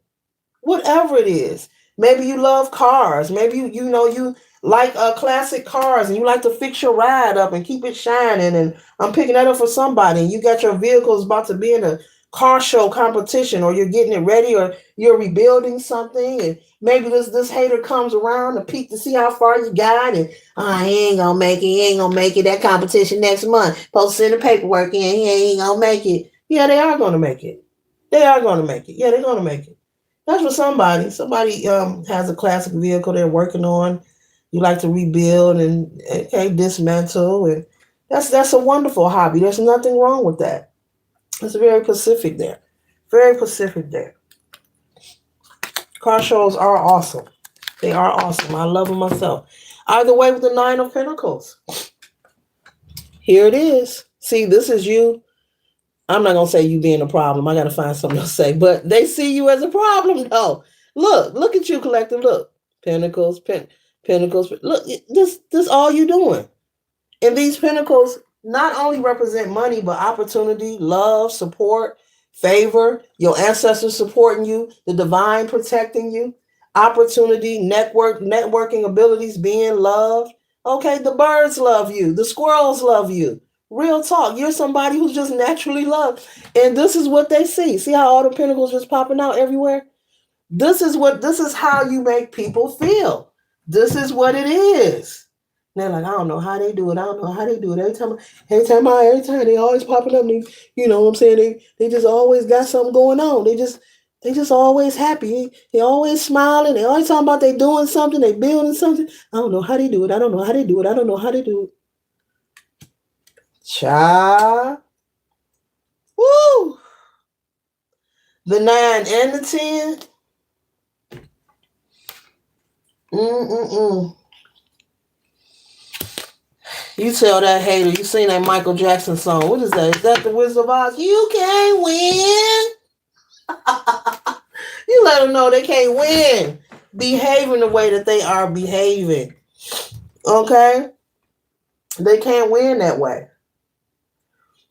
Whatever it is. Maybe you love cars. Maybe you like classic cars and you like to fix your ride up and keep it shining. And I'm picking that up for somebody. And you got your vehicles about to be in a car show competition, or you're getting it ready, or you're rebuilding something. And maybe this hater comes around to peek to see how far you got, and he ain't gonna make it. He ain't gonna make it. That competition next month. Supposed to send the paperwork in. He ain't gonna make it. Yeah, they are gonna make it. They are gonna make it. Yeah, they're gonna make it. That's for somebody. Somebody has a classic vehicle they're working on. You like to rebuild and dismantle, and that's a wonderful hobby. There's nothing wrong with that. It's very Pacific there. Very Pacific there. Car shows are awesome. They are awesome. I love them myself. Either way, with the Nine of Pentacles. Here it is. See, this is you. I'm not going to say you being a problem. I got to find something to say. But they see you as a problem, though. Look at you, collective. Look. Pentacles, Pentacles. Look, this all you doing. And these Pentacles not only represent money, but opportunity, love, support, favor, your ancestors supporting you, the divine protecting you, opportunity, networking abilities, being loved. Okay, the birds love you. The squirrels love you. Real talk. You're somebody who's just naturally loved. And this is what they see. See how all the pentacles just popping out everywhere? This is how you make people feel. This is what it is. And they're like, I don't know how they do it. I don't know how they do it. Every time they always popping up. They, you know what I'm saying? They just always got something going on. They just always happy. They always smiling. They always talking about they doing something. They building something. I don't know how they do it. I don't know how they do it. I don't know how they do it. Cha. Woo. The 9 and the 10. You tell that hater, you seen that Michael Jackson song. What is that? Is that the Wizard of Oz? You can't win. You let them know they can't win. Behaving the way that they are behaving. Okay? They can't win that way.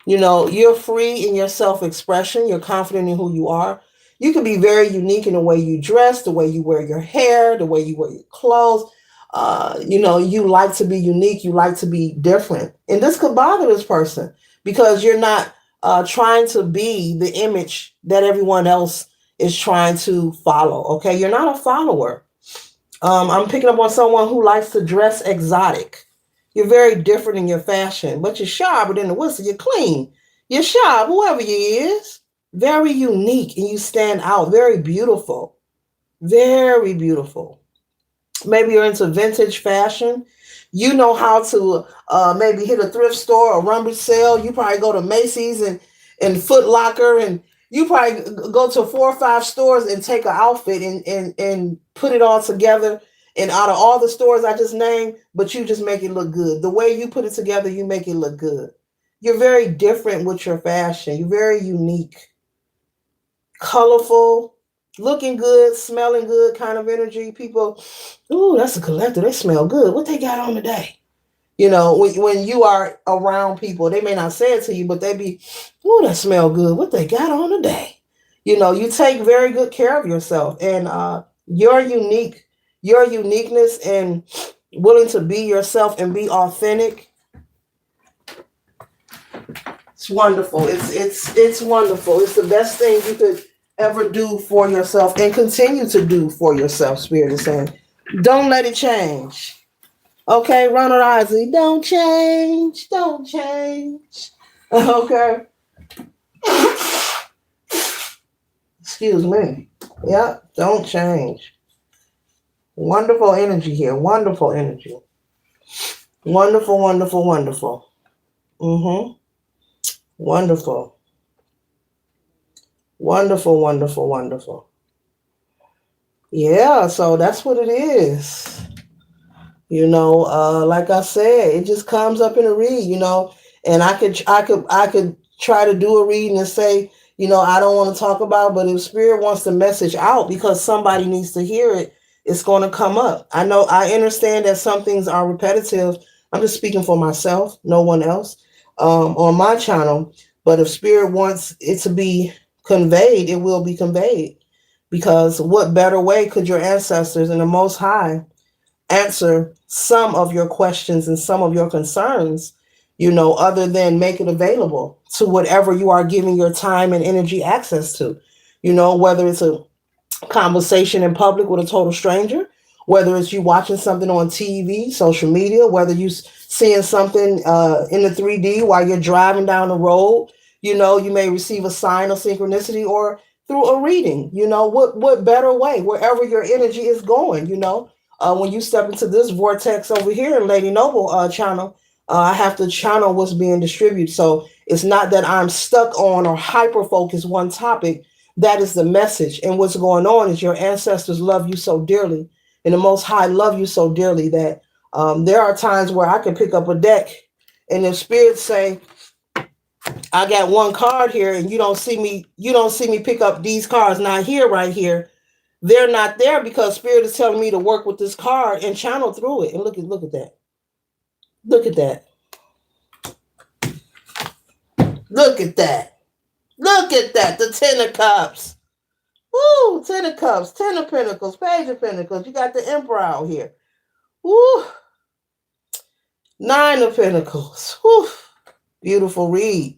You know, you're free in your self-expression. You're confident in who you are. You can be very unique in the way you dress, the way you wear your hair, the way you wear your clothes. You like to be unique. You like to be different. And this could bother this person because you're not trying to be the image that everyone else is trying to follow. Okay. You're not a follower. I'm picking up on someone who likes to dress exotic. You're very different in your fashion, but you're sharper than the whistle. You're clean. You're sharp, whoever you is. Very unique, and you stand out. Very beautiful. Very beautiful. Maybe you're into vintage fashion. You know how to maybe hit a thrift store or rummage sale. You probably go to Macy's and Foot Locker, and you probably go to 4 or 5 stores and take an outfit and put it all together. And out of all the stores I just named, but you just make it look good. The way you put it together, you make it look good. You're very different with your fashion. You're very unique, colorful, looking good, smelling good kind of energy. People, ooh, that's a collector. They smell good. What they got on today? When you are around people, they may not say it to you, but they be, ooh, that smell good. What they got on today? You take very good care of yourself, and your uniqueness and willing to be yourself and be authentic. It's wonderful. It's wonderful. It's the best thing you could ever do for yourself and continue to do for yourself. Spirit is saying, don't let it change. Okay, Ronald Isley, don't change, don't change. Okay, excuse me. Yep, don't change. Wonderful energy here. Wonderful energy. Wonderful, wonderful, wonderful. Mm-hmm. Wonderful. Wonderful, wonderful, wonderful. Yeah, so that's what it is. Like I said, it just comes up in a read, and I could try to do a reading and say, I don't want to talk about, but if spirit wants the message out because somebody needs to hear it, it's going to come up. I understand that some things are repetitive. I'm just speaking for myself, no one else, on my channel. But if spirit wants it to be conveyed, it will be conveyed. Because what better way could your ancestors and the Most High answer some of your questions and some of your concerns, other than make it available to whatever you are giving your time and energy access to, whether it's a conversation in public with a total stranger, whether it's you watching something on TV, social media, whether you seeing something in the 3D while you're driving down the road, you may receive a sign of synchronicity or through a reading, what better way, wherever your energy is going, when you step into this vortex over here in Lady Noble channel, I have to channel what's being distributed. So it's not that I'm stuck on or hyper focused one topic. That is the message. And what's going on is your ancestors love you so dearly, and the Most High love you so dearly that there are times where I can pick up a deck, and if spirits say, I got one card here, and you don't see me pick up these cards, not here, right here. They're not there because spirit is telling me to work with this card and channel through it. And look at that. Look at that. Look at that. Look at that. The Ten of Cups. Woo! Ten of Cups, Ten of Pentacles, Page of Pentacles. You got the Emperor out here. Woo! Nine of Pentacles. Woo! Beautiful read.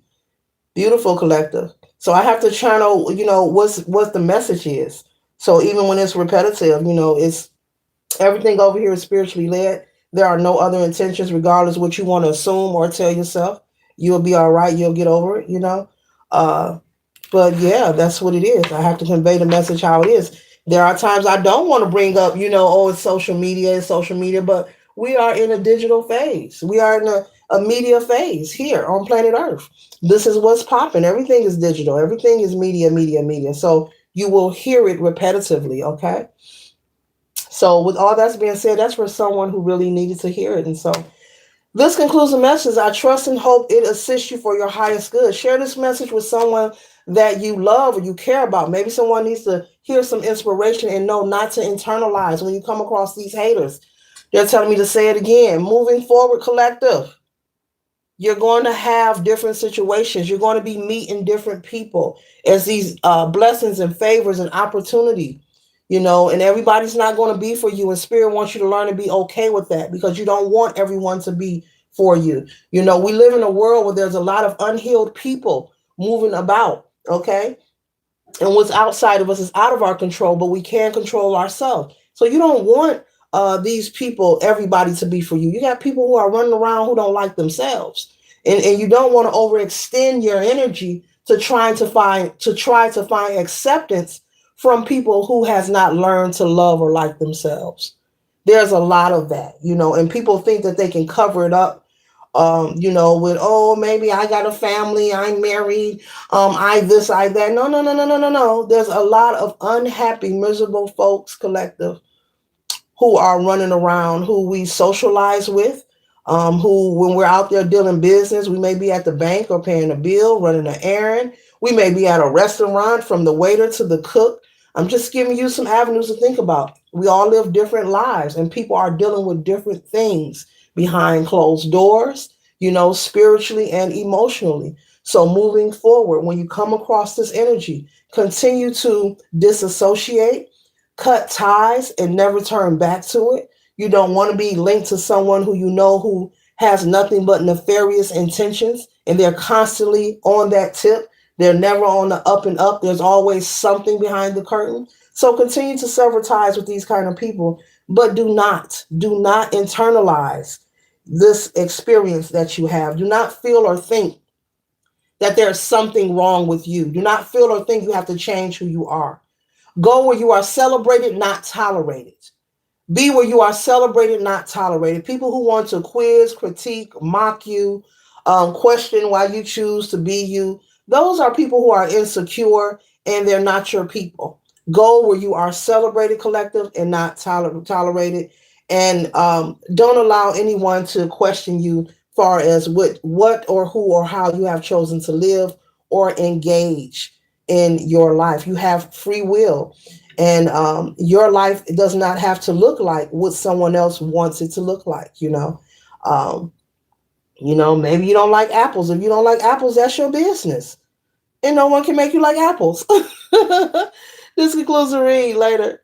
Beautiful collective. So I have to channel, what the message is. So even when it's repetitive, it's everything over here is spiritually led. There are no other intentions, regardless what you want to assume or tell yourself. You'll be all right. You'll get over it, But yeah, that's what it is. I have to convey the message how it is. There are times I don't want to bring up, it's social media, but we are in a digital phase. We are in a media phase here on planet Earth. This is what's popping. Everything is digital. Everything is media, media, media. So you will hear it repetitively, okay? So with all that's being said, that's for someone who really needed to hear it. And so this concludes the message. I trust and hope it assists you for your highest good. Share this message with someone that you love or you care about. Maybe someone needs to hear some inspiration and know not to internalize when you come across these haters. They're telling me to say it again. Moving forward, collective. You're going to have different situations. You're going to be meeting different people as these blessings and favors and opportunity, and everybody's not going to be for you. And spirit wants you to learn to be okay with that because you don't want everyone to be for you. We live in a world where there's a lot of unhealed people moving about. Okay. And what's outside of us is out of our control, but we can control ourselves. So you don't want these people, everybody to be for you. You got people who are running around who don't like themselves. And you don't want to overextend your energy to try to find acceptance from people who has not learned to love or like themselves. There's a lot of that, and people think that they can cover it up, with, oh, maybe I got a family, I'm married, I this, I that. No, no, no, no, no, no, no. There's a lot of unhappy, miserable folks, collective, who are running around, who we socialize with, who, when we're out there dealing business, we may be at the bank or paying a bill, running an errand. We may be at a restaurant, from the waiter to the cook. I'm just giving you some avenues to think about. We all live different lives, and people are dealing with different things behind closed doors, spiritually and emotionally. So, moving forward, when you come across this energy, continue to disassociate, cut ties, and never turn back to it. You don't want to be linked to someone who has nothing but nefarious intentions, and they're constantly on that tip. They're never on the up and up. There's always something behind the curtain. So continue to sever ties with these kind of people, but do not internalize this experience that you have. Do not feel or think that there's something wrong with you. Do not feel or think you have to change who you are. Go where you are celebrated, not tolerated. Be where you are celebrated, not tolerated. People who want to quiz, critique, mock you, question why you choose to be you, those are people who are insecure and they're not your people. Go where you are celebrated, collective, and not tolerated. And don't allow anyone to question you far as what or who or how you have chosen to live or engage in your life. You have free will, and your life does not have to look like what someone else wants it to look like. um, maybe you don't like apples. If you don't like apples, that's your business, and no one can make you like apples. This concludes the read. Later.